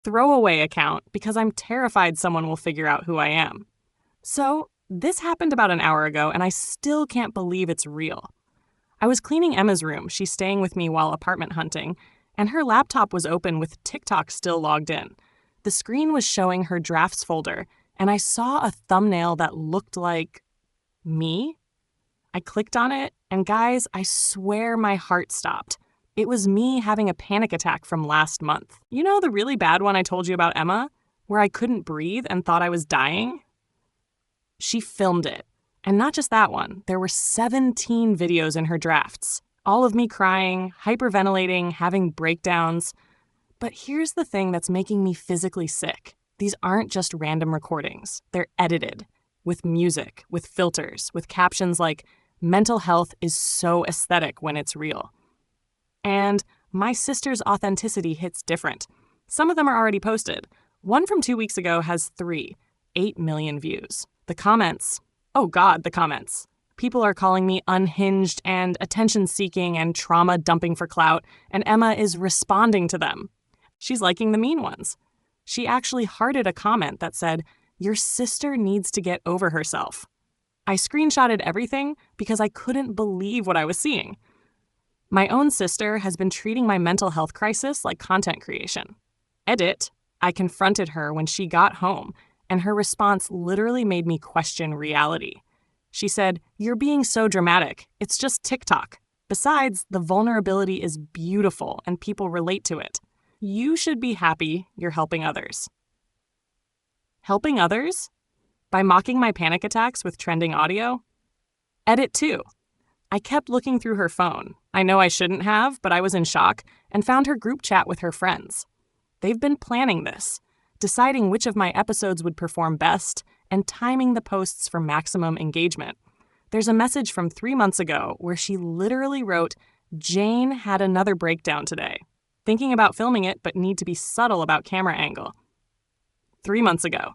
throwaway account because I'm terrified someone will figure out who I am. So, this happened about an hour ago, and I still can't believe it's real. I was cleaning Emma's room. She's staying with me while apartment hunting, and her laptop was open with TikTok still logged in. The screen was showing her drafts folder, and I saw a thumbnail that looked like me. I clicked on it, and guys, I swear my heart stopped. It was me having a panic attack from last month. You know the really bad one I told you about Emma, where I couldn't breathe and thought I was dying? She filmed it. And not just that one, there were 17 videos in her drafts. All of me crying, hyperventilating, having breakdowns. But here's the thing that's making me physically sick. These aren't just random recordings. They're edited, with music, with filters, with captions like, "Mental health is so aesthetic when it's real." And my sister's authenticity hits different. Some of them are already posted. One from 2 weeks ago has 8 million views. The comments, oh God, the comments. People are calling me unhinged and attention-seeking and trauma-dumping for clout, and Emma is responding to them. She's liking the mean ones. She actually hearted a comment that said, "Your sister needs to get over herself." I screenshotted everything because I couldn't believe what I was seeing. My own sister has been treating my mental health crisis like content creation. Edit, I confronted her when she got home, and her response literally made me question reality. She said, "You're being so dramatic. It's just TikTok. Besides, the vulnerability is beautiful and people relate to it. You should be happy you're helping others." Helping others? By mocking my panic attacks with trending audio? Edit 2. I kept looking through her phone. I know I shouldn't have, but I was in shock and found her group chat with her friends. They've been planning this, deciding which of my episodes would perform best and timing the posts for maximum engagement. There's a message from 3 months ago where she literally wrote, "Jane had another breakdown today. Thinking about filming it, but need to be subtle about camera angle." 3 months ago.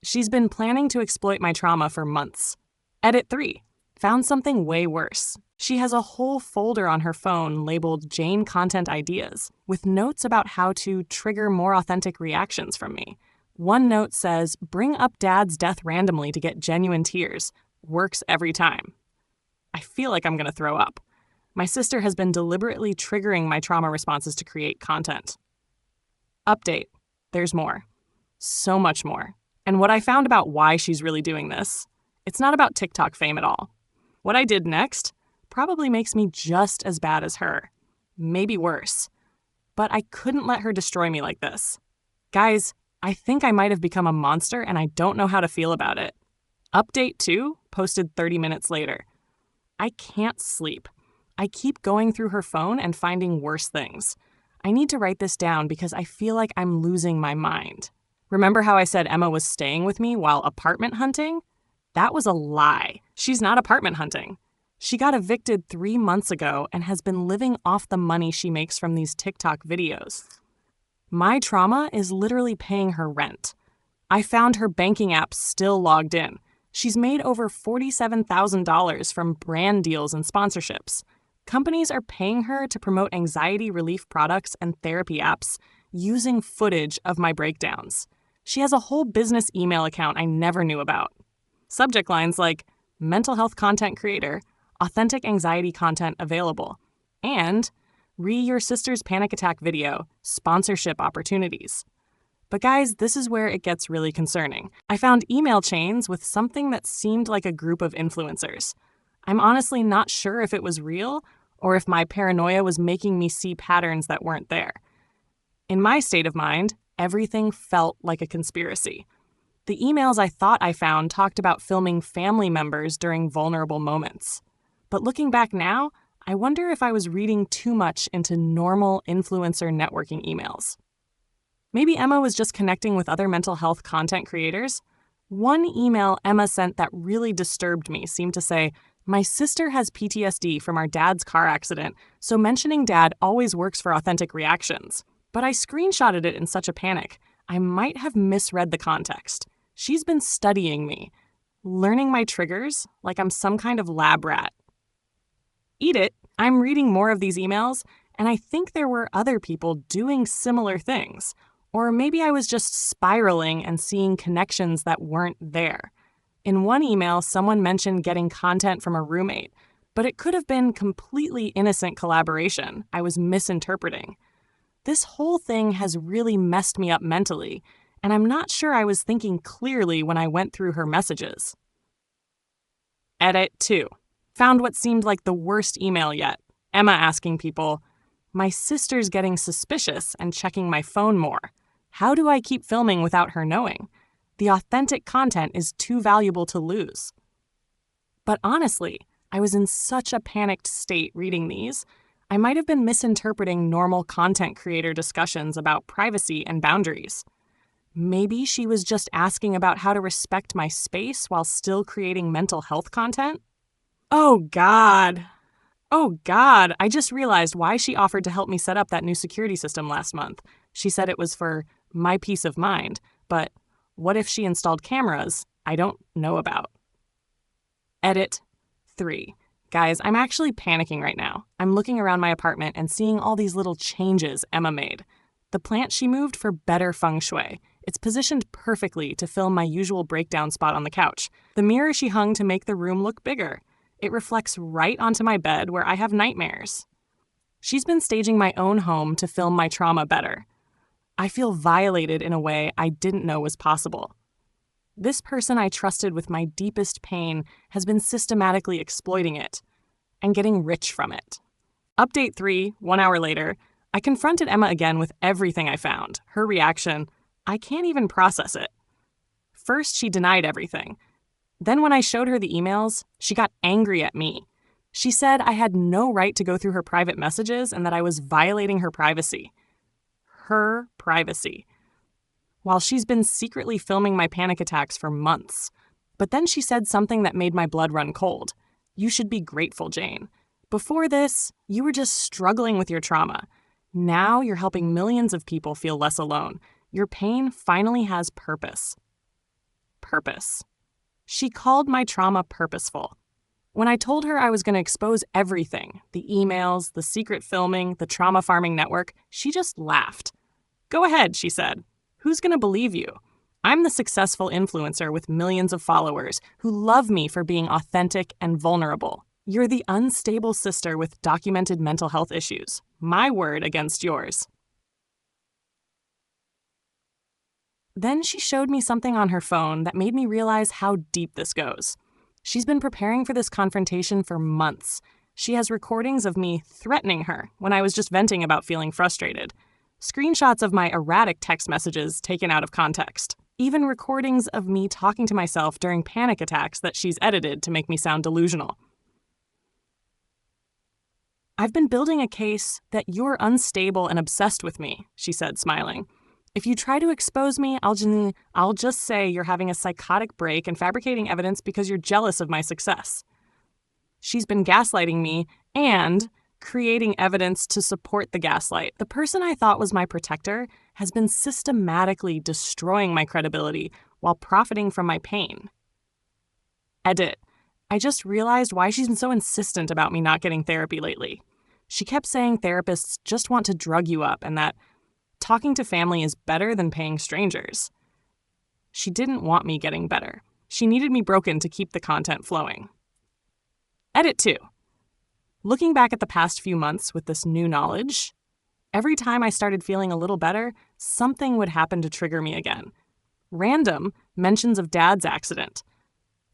She's been planning to exploit my trauma for months. Edit 3. Found something way worse. She has a whole folder on her phone labeled Jane Content Ideas, with notes about how to trigger more authentic reactions from me. One note says, "Bring up dad's death randomly to get genuine tears. Works every time." I feel like I'm gonna throw up. My sister has been deliberately triggering my trauma responses to create content. Update. There's more. So much more. And what I found about why she's really doing this, it's not about TikTok fame at all. What I did next probably makes me just as bad as her. Maybe worse. But I couldn't let her destroy me like this. Guys, I think I might have become a monster and I don't know how to feel about it. Update 2, posted 30 minutes later. I can't sleep. I keep going through her phone and finding worse things. I need to write this down because I feel like I'm losing my mind. Remember how I said Emma was staying with me while apartment hunting? That was a lie. She's not apartment hunting. She got evicted 3 months ago and has been living off the money she makes from these TikTok videos. My trauma is literally paying her rent. I found her banking app still logged in. She's made over $47,000 from brand deals and sponsorships. Companies are paying her to promote anxiety relief products and therapy apps using footage of my breakdowns. She has a whole business email account I never knew about. Subject lines like, "Mental health content creator, authentic anxiety content available," and "Re your sister's panic attack video, sponsorship opportunities." But guys, this is where it gets really concerning. I found email chains with something that seemed like a group of influencers. I'm honestly not sure if it was real or if my paranoia was making me see patterns that weren't there. In my state of mind, everything felt like a conspiracy. The emails I thought I found talked about filming family members during vulnerable moments. But looking back now, I wonder if I was reading too much into normal influencer networking emails. Maybe Emma was just connecting with other mental health content creators. One email Emma sent that really disturbed me seemed to say, "My sister has PTSD from our dad's car accident, so mentioning dad always works for authentic reactions." But I screenshotted it in such a panic, I might have misread the context. She's been studying me, learning my triggers like I'm some kind of lab rat. Eat it, I'm reading more of these emails, and I think there were other people doing similar things, Or maybe I was just spiraling and seeing connections that weren't there. In one email, someone mentioned getting content from a roommate, but it could have been completely innocent collaboration I was misinterpreting. This whole thing has really messed me up mentally, and I'm not sure I was thinking clearly when I went through her messages. Edit 2. Found what seemed like the worst email yet. Emma asking people, "My sister's getting suspicious and checking my phone more. How do I keep filming without her knowing? The authentic content is too valuable to lose." But honestly, I was in such a panicked state reading these. I might have been misinterpreting normal content creator discussions about privacy and boundaries. Maybe she was just asking about how to respect my space while still creating mental health content? Oh God, I just realized why she offered to help me set up that new security system last month. She said it was for my peace of mind, but what if she installed cameras I don't know about? Edit 3. Guys, I'm actually panicking right now. I'm looking around my apartment and seeing all these little changes Emma made. The plant she moved for better feng shui. It's positioned perfectly to film my usual breakdown spot on the couch. The mirror she hung to make the room look bigger. It reflects right onto my bed where I have nightmares. She's been staging my own home to film my trauma better. I feel violated in a way I didn't know was possible. This person I trusted with my deepest pain has been systematically exploiting it and getting rich from it. Update 3, 1 hour later, I confronted Emma again with everything I found. Her reaction, I can't even process it. First, she denied everything. Then when I showed her the emails, she got angry at me. She said I had no right to go through her private messages and that I was violating her privacy. Her privacy. While she's been secretly filming my panic attacks for months. But then she said something that made my blood run cold. You should be grateful, Jane. Before this, you were just struggling with your trauma. Now you're helping millions of people feel less alone. Your pain finally has purpose. Purpose. She called my trauma purposeful. When I told her I was going to expose everything, the emails, the secret filming, the trauma farming network, she just laughed. Go ahead, she said. Who's going to believe you? I'm the successful influencer with millions of followers who love me for being authentic and vulnerable. You're the unstable sister with documented mental health issues. My word against yours. Then she showed me something on her phone that made me realize how deep this goes. She's been preparing for this confrontation for months. She has recordings of me threatening her when I was just venting about feeling frustrated. Screenshots of my erratic text messages taken out of context. Even recordings of me talking to myself during panic attacks that she's edited to make me sound delusional. I've been building a case that you're unstable and obsessed with me, she said, smiling. If you try to expose me, I'll just say you're having a psychotic break and fabricating evidence because you're jealous of my success. She's been gaslighting me and creating evidence to support the gaslight. The person I thought was my protector has been systematically destroying my credibility while profiting from my pain. Edit. I just realized why she's been so insistent about me not getting therapy lately. She kept saying therapists just want to drug you up and that talking to family is better than paying strangers. She didn't want me getting better. She needed me broken to keep the content flowing. Edit 2. Looking back at the past few months with this new knowledge, every time I started feeling a little better, something would happen to trigger me again. Random mentions of Dad's accident.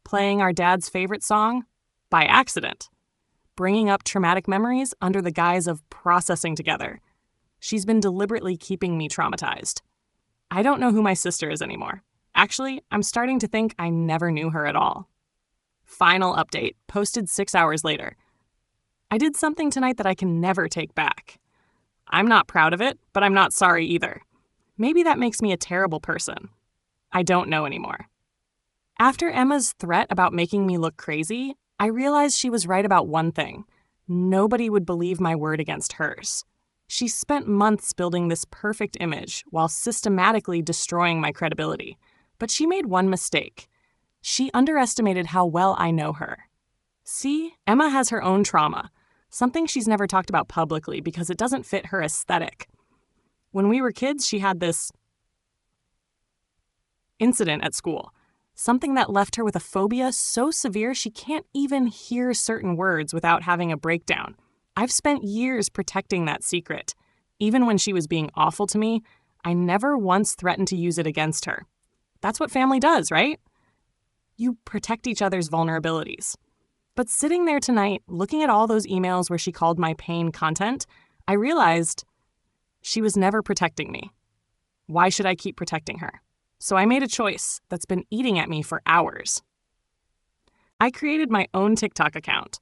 Playing our dad's favorite song by accident. Bringing up traumatic memories under the guise of processing together. She's been deliberately keeping me traumatized. I don't know who my sister is anymore. Actually, I'm starting to think I never knew her at all. Final update, posted 6 hours later. I did something tonight that I can never take back. I'm not proud of it, but I'm not sorry either. Maybe that makes me a terrible person. I don't know anymore. After Emma's threat about making me look crazy, I realized she was right about one thing. Nobody would believe my word against hers. She spent months building this perfect image while systematically destroying my credibility. But she made one mistake. She underestimated how well I know her. See, Emma has her own trauma, something she's never talked about publicly because it doesn't fit her aesthetic. When we were kids, she had this incident at school. Something that left her with a phobia so severe she can't even hear certain words without having a breakdown. I've spent years protecting that secret. Even when she was being awful to me, I never once threatened to use it against her. That's what family does, right? You protect each other's vulnerabilities. But sitting there tonight, looking at all those emails where she called my pain content, I realized she was never protecting me. Why should I keep protecting her? So I made a choice that's been eating at me for hours. I created my own TikTok account,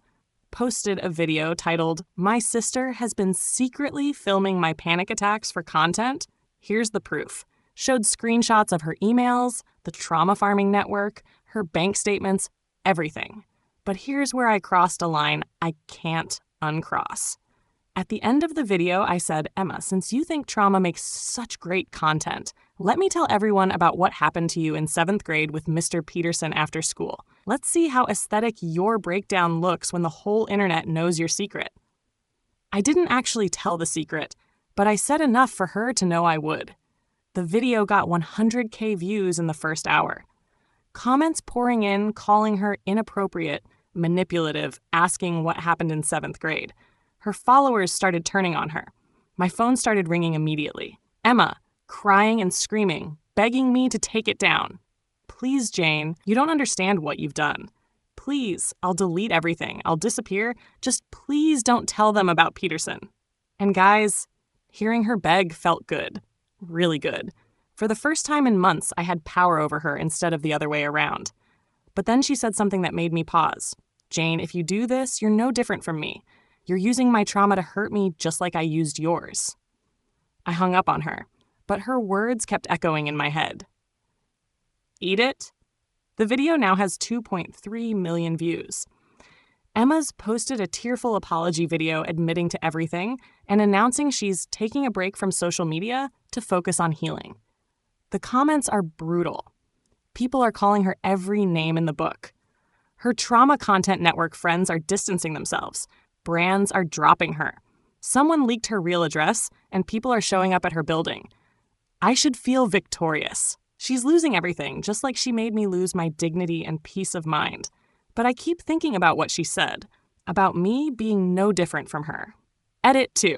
posted a video titled, "My sister has been secretly filming my panic attacks for content. Here's the proof." Showed screenshots of her emails, the trauma farming network, her bank statements, everything. But here's where I crossed a line I can't uncross. At the end of the video, I said, "Emma, since you think trauma makes such great content, let me tell everyone about what happened to you in 7th grade with Mr. Peterson after school. Let's see how aesthetic your breakdown looks when the whole internet knows your secret." I didn't actually tell the secret, but I said enough for her to know I would. The video got 100K views in the first hour. Comments pouring in, calling her inappropriate, manipulative, asking what happened in 7th grade. Her followers started turning on her. My phone started ringing immediately. Emma, crying and screaming, begging me to take it down. "Please, Jane, you don't understand what you've done. Please, I'll delete everything. I'll disappear. Just please don't tell them about Peterson." And guys, hearing her beg felt good. Really good. For the first time in months, I had power over her instead of the other way around. But then she said something that made me pause. "Jane, if you do this, you're no different from me. You're using my trauma to hurt me just like I used yours." I hung up on her, but her words kept echoing in my head. Eat it? The video now has 2.3 million views. Emma's posted a tearful apology video admitting to everything and announcing she's taking a break from social media to focus on healing. The comments are brutal. People are calling her every name in the book. Her trauma content network friends are distancing themselves. Brands are dropping her. Someone leaked her real address, and people are showing up at her building. I should feel victorious. She's losing everything, just like she made me lose my dignity and peace of mind. But I keep thinking about what she said, about me being no different from her. Edit 2.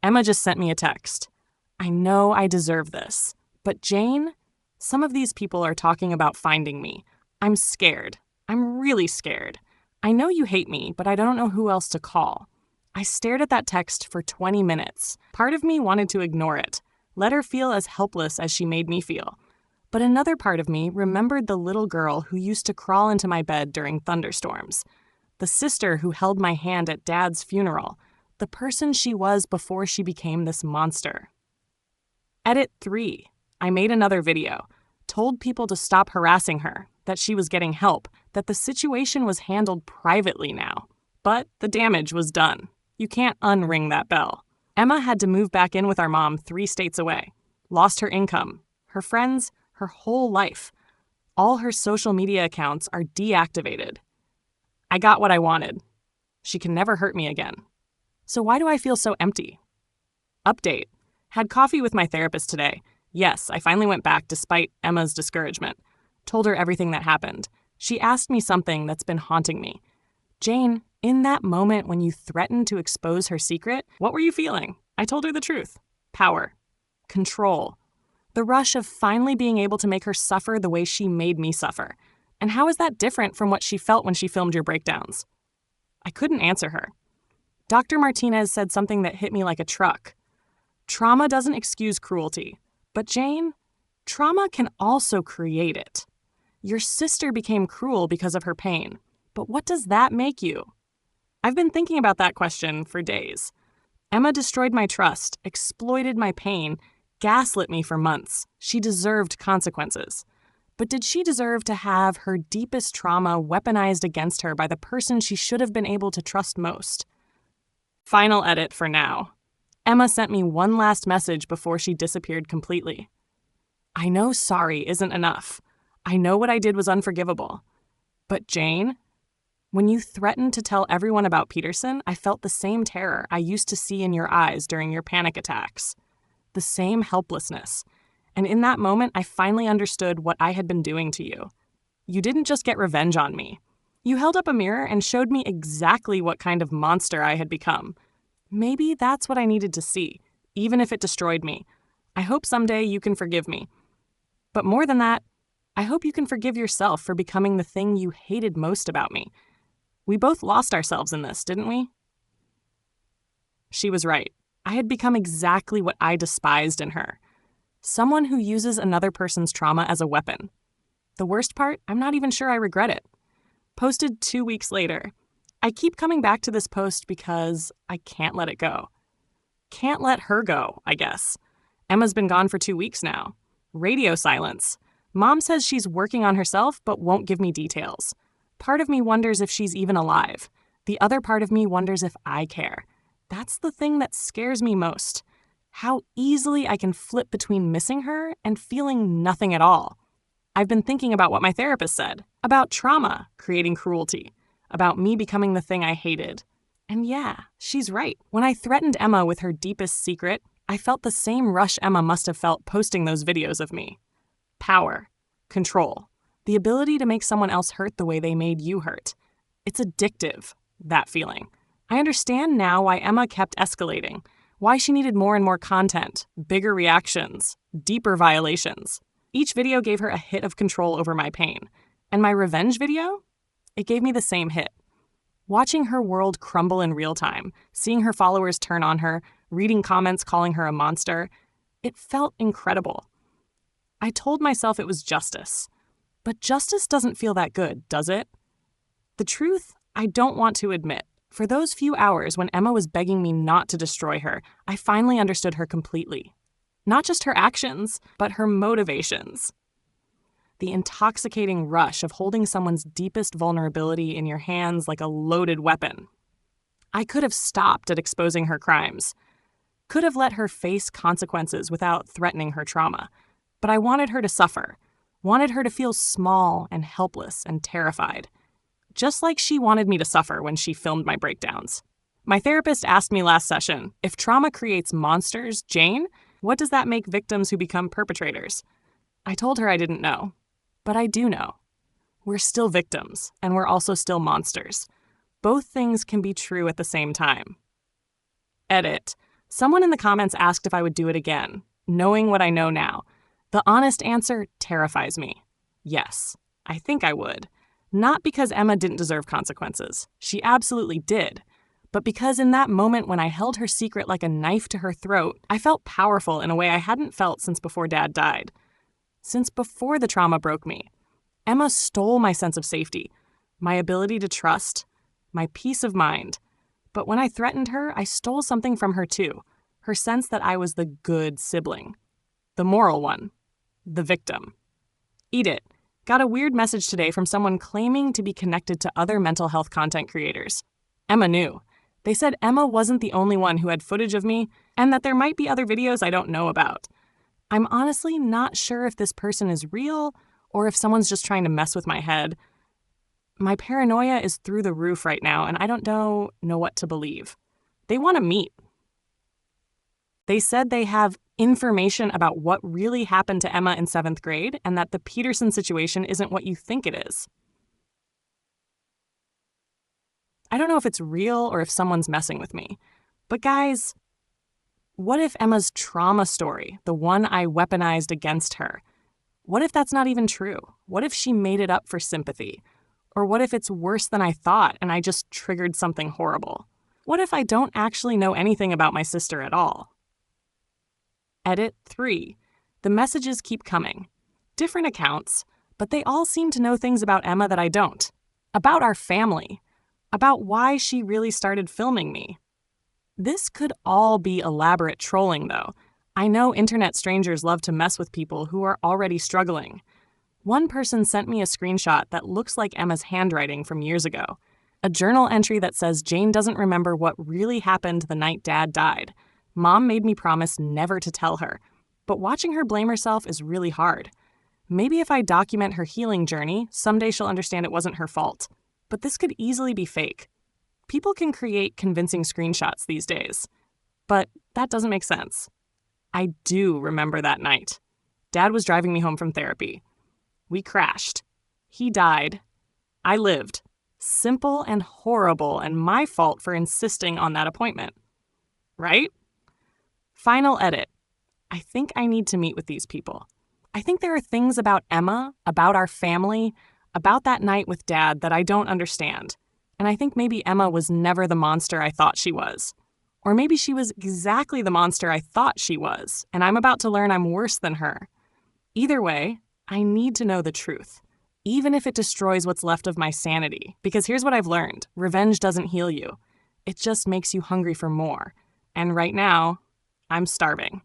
Emma just sent me a text. "I know I deserve this. But Jane, some of these people are talking about finding me. I'm scared. I'm really scared. I know you hate me, but I don't know who else to call." I stared at that text for 20 minutes. Part of me wanted to ignore it, let her feel as helpless as she made me feel. But another part of me remembered the little girl who used to crawl into my bed during thunderstorms, the sister who held my hand at Dad's funeral, the person she was before she became this monster. Edit 3. I made another video, told people to stop harassing her, that she was getting help, that the situation was handled privately now. But the damage was done. You can't unring that bell. Emma had to move back in with our mom 3 states away, lost her income, her friends, her whole life. All her social media accounts are deactivated. I got what I wanted. She can never hurt me again. So why do I feel so empty? Update. Had coffee with my therapist today. Yes, I finally went back despite Emma's discouragement. Told her everything that happened. She asked me something that's been haunting me. "Jane, in that moment when you threatened to expose her secret, what were you feeling?" I told her the truth. Power. Control. The rush of finally being able to make her suffer the way she made me suffer. And how is that different from what she felt when she filmed your breakdowns? I couldn't answer her. Dr. Martinez said something that hit me like a truck. Trauma doesn't excuse cruelty. But Jane, trauma can also create it. Your sister became cruel because of her pain. But what does that make you? I've been thinking about that question for days. Emma destroyed my trust, exploited my pain, gaslit me for months. She deserved consequences. But did she deserve to have her deepest trauma weaponized against her by the person she should have been able to trust most? Final edit for now. Emma sent me one last message before she disappeared completely. "I know sorry isn't enough. I know what I did was unforgivable. But Jane, when you threatened to tell everyone about Peterson, I felt the same terror I used to see in your eyes during your panic attacks. The same helplessness. And in that moment, I finally understood what I had been doing to you. You didn't just get revenge on me. You held up a mirror and showed me exactly what kind of monster I had become. Maybe that's what I needed to see, even if it destroyed me. I hope someday you can forgive me. But more than that, I hope you can forgive yourself for becoming the thing you hated most about me. We both lost ourselves in this, didn't we? She was right. I had become exactly what I despised in her. Someone who uses another person's trauma as a weapon. The worst part, I'm not even sure I regret it. Posted 2 weeks later. I keep coming back to this post because I can't let it go. Can't let her go, I guess. Emma's been gone for 2 weeks now. Radio silence. Mom says she's working on herself but won't give me details. Part of me wonders if she's even alive. The other part of me wonders if I care. That's the thing that scares me most. How easily I can flip between missing her and feeling nothing at all. I've been thinking about what my therapist said, about trauma creating cruelty, about me becoming the thing I hated. And yeah, she's right. When I threatened Emma with her deepest secret, I felt the same rush Emma must have felt posting those videos of me. Power, control, the ability to make someone else hurt the way they made you hurt. It's addictive, that feeling. I understand now why Emma kept escalating, why she needed more and more content, bigger reactions, deeper violations. Each video gave her a hit of control over my pain. And my revenge video? It gave me the same hit. Watching her world crumble in real time, seeing her followers turn on her, reading comments calling her a monster, it felt incredible. I told myself it was justice. But justice doesn't feel that good, does it? The truth, I don't want to admit. For those few hours when Emma was begging me not to destroy her, I finally understood her completely. Not just her actions, but her motivations. The intoxicating rush of holding someone's deepest vulnerability in your hands like a loaded weapon. I could have stopped at exposing her crimes. Could have let her face consequences without threatening her trauma. But I wanted her to suffer. Wanted her to feel small and helpless and terrified. Just like she wanted me to suffer when she filmed my breakdowns. My therapist asked me last session, if trauma creates monsters, Jane, what does that make victims who become perpetrators? I told her I didn't know. But I do know. We're still victims, and we're also still monsters. Both things can be true at the same time. Edit. Someone in the comments asked if I would do it again, knowing what I know now. The honest answer terrifies me. Yes, I think I would. Not because Emma didn't deserve consequences. She absolutely did. But because in that moment when I held her secret like a knife to her throat, I felt powerful in a way I hadn't felt since before Dad died. Since before the trauma broke me. Emma stole my sense of safety, my ability to trust, my peace of mind. But when I threatened her, I stole something from her too. Her sense that I was the good sibling. The moral one. The victim. Eat it. Got a weird message today from someone claiming to be connected to other mental health content creators. Emma knew. They said Emma wasn't the only one who had footage of me, and that there might be other videos I don't know about. I'm honestly not sure if this person is real or if someone's just trying to mess with my head. My paranoia is through the roof right now, and I don't know what to believe. They want to meet. They said they have information about what really happened to Emma in 7th grade and that the Peterson situation isn't what you think it is. I don't know if it's real or if someone's messing with me. But guys, what if Emma's trauma story, the one I weaponized against her, what if that's not even true? What if she made it up for sympathy? Or what if it's worse than I thought and I just triggered something horrible? What if I don't actually know anything about my sister at all? Edit 3. The messages keep coming. Different accounts, but they all seem to know things about Emma that I don't. About our family. About why she really started filming me. This could all be elaborate trolling, though. I know internet strangers love to mess with people who are already struggling. One person sent me a screenshot that looks like Emma's handwriting from years ago. A journal entry that says Jane doesn't remember what really happened the night Dad died. Mom made me promise never to tell her, but watching her blame herself is really hard. Maybe if I document her healing journey, someday she'll understand it wasn't her fault. But this could easily be fake. People can create convincing screenshots these days. But that doesn't make sense. I do remember that night. Dad was driving me home from therapy. We crashed. He died. I lived. Simple and horrible, and my fault for insisting on that appointment. Right? Final edit. I think I need to meet with these people. I think there are things about Emma, about our family, about that night with Dad that I don't understand. And I think maybe Emma was never the monster I thought she was. Or maybe she was exactly the monster I thought she was, and I'm about to learn I'm worse than her. Either way, I need to know the truth, even if it destroys what's left of my sanity. Because here's what I've learned. Revenge doesn't heal you. It just makes you hungry for more. And right now, I'm starving.